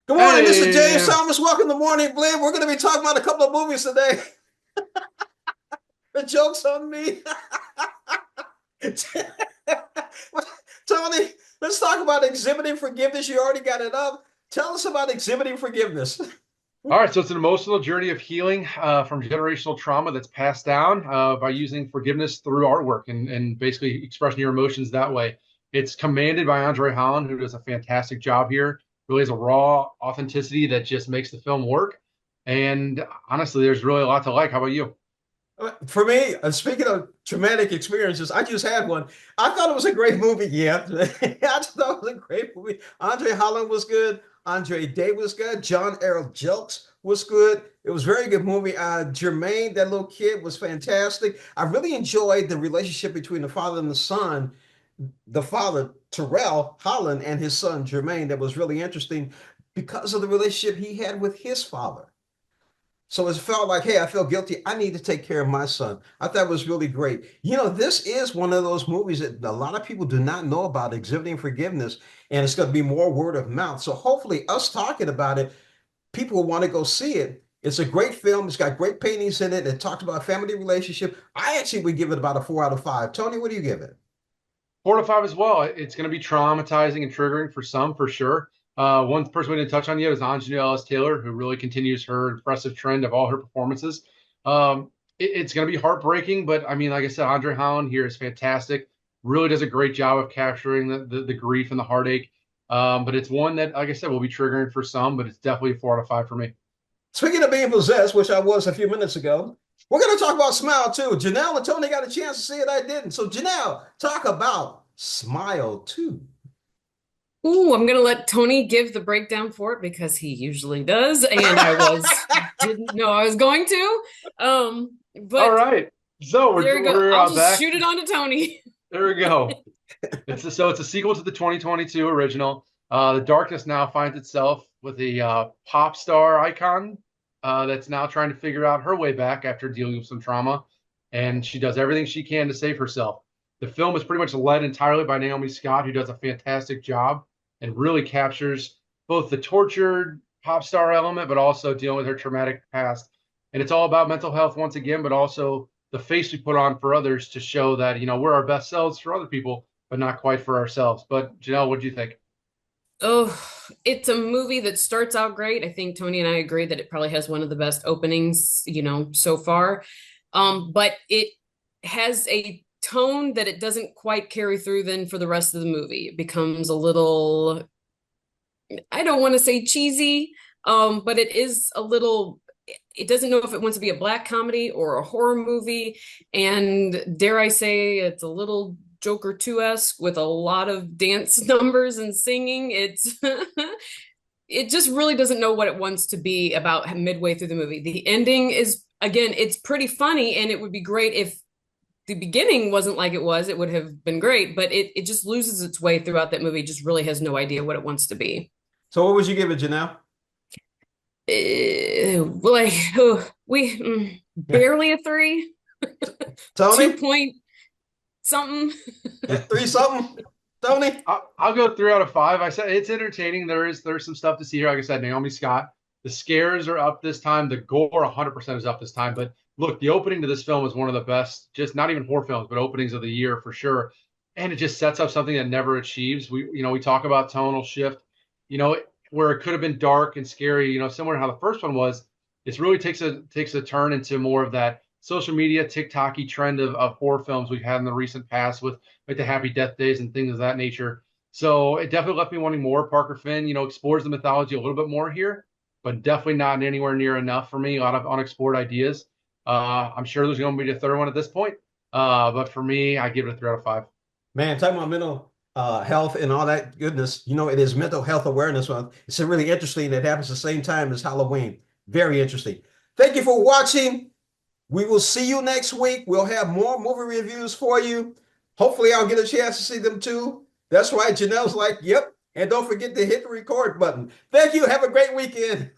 Good morning, Mr. James Hey, Thomas. Welcome to Morning Blend. We're going to be talking about a couple of movies today. The joke's on me. Tony, let's talk about exhibiting forgiveness. You already got it up. Tell us about exhibiting forgiveness. all right. So it's an emotional journey of healing from generational trauma that's passed down by using forgiveness through artwork and basically expressing your emotions that way. It's commanded by Andre Holland, who does a fantastic job here. Really has a raw authenticity that just makes the film work. And honestly, there's really a lot to like. How about you? For me, speaking of traumatic experiences, I just had one. I thought it was a great movie. Yeah, I just thought it was a great movie. Andre Holland was good. Andre Day was good. John Errol Jelks was good. It was a very good movie. Jermaine, that little kid, was fantastic. I really enjoyed the relationship between the father and the son. The father, Terrell Holland, and his son Jermaine. That was really interesting because of the relationship he had with his father. So it felt like, hey, I feel guilty. I need to take care of my son. I thought it was really great. This is one of those movies that a lot of people do not know about, exhibiting forgiveness, and it's going to be more word of mouth. So hopefully, us talking about it, people will want to go see it. It's a great film. It's got great paintings in it. It talks about family relationship. I actually would give it about a 4 out of 5. Tony, what do you give it? 4 to 5 as well. It's going to be traumatizing and triggering for some, for sure. One person we didn't touch on yet is Anjanou Ellis Taylor, who really continues her impressive trend of all her performances. It's going to be heartbreaking, but I mean, like I said, Andre Holland here is fantastic. Really does a great job of capturing the grief and the heartache. But it's one that, like I said, will be triggering for some, but it's definitely a 4 out of 5 for me. Speaking of being possessed, which I was a few minutes ago, we're going to talk about Smile too. Janelle and Tony got a chance to see it. I didn't. So, Janelle, talk about Smile 2. Ooh, I'm gonna let Tony give the breakdown for it because he usually does, and didn't know I was going to. All But right. So there we go. we're I'll just back. shoot it on to Tony. There we go. It's a sequel to the 2022 original. The Darkness now finds itself with a pop star icon that's now trying to figure out her way back after dealing with some trauma, and she does everything she can to save herself. The film is pretty much led entirely by Naomi Scott, who does a fantastic job and really captures both the tortured pop star element, but also dealing with her traumatic past. And it's all about mental health once again, but also the face we put on for others to show that we're our best selves for other people, but not quite for ourselves. But Janelle, what do you think? Oh, it's a movie that starts out great. I think Tony and I agree that it probably has one of the best openings, so far. But it has a tone that it doesn't quite carry through then for the rest of the movie. It becomes a little, I don't want to say cheesy, but it is a little, it doesn't know if it wants to be a black comedy or a horror movie. And dare I say, it's a little Joker 2-esque with a lot of dance numbers and singing. It just really doesn't know what it wants to be about midway through the movie. The ending is, again, it's pretty funny, and it would be great if the beginning wasn't like it was. It would have been great, but it just loses its way throughout that movie. It just really has no idea what it wants to be. So, what would you give it, Janelle? Like oh, we barely a three, Tony? 2 point something. Yeah, three something? Tony? I'll go 3 out of 5. I said it's entertaining. There's some stuff to see here. Like I said, Naomi Scott. The scares are up this time. The gore 100% is up this time. But look, the opening to this film is one of the best, just not even horror films, but openings of the year for sure. And it just sets up something that never achieves. We talk about tonal shift, where it could have been dark and scary, similar to how the first one was. It really takes a turn into more of that social media TikToky trend of horror films we've had in the recent past with like the Happy Death Days and things of that nature. So it definitely left me wanting more. Parker Finn, explores the mythology a little bit more here, but definitely not anywhere near enough for me. A lot of unexplored ideas. I'm sure there's going to be a third one at this point. But for me, I give it a 3 out of 5. Man, talking about mental health and all that goodness, it is Mental Health Awareness Month. It's really interesting. It happens the same time as Halloween. Very interesting. Thank you for watching. We will see you next week. We'll have more movie reviews for you. Hopefully, I'll get a chance to see them too. That's right. Janelle's like, yep. And don't forget to hit the record button. Thank you. Have a great weekend.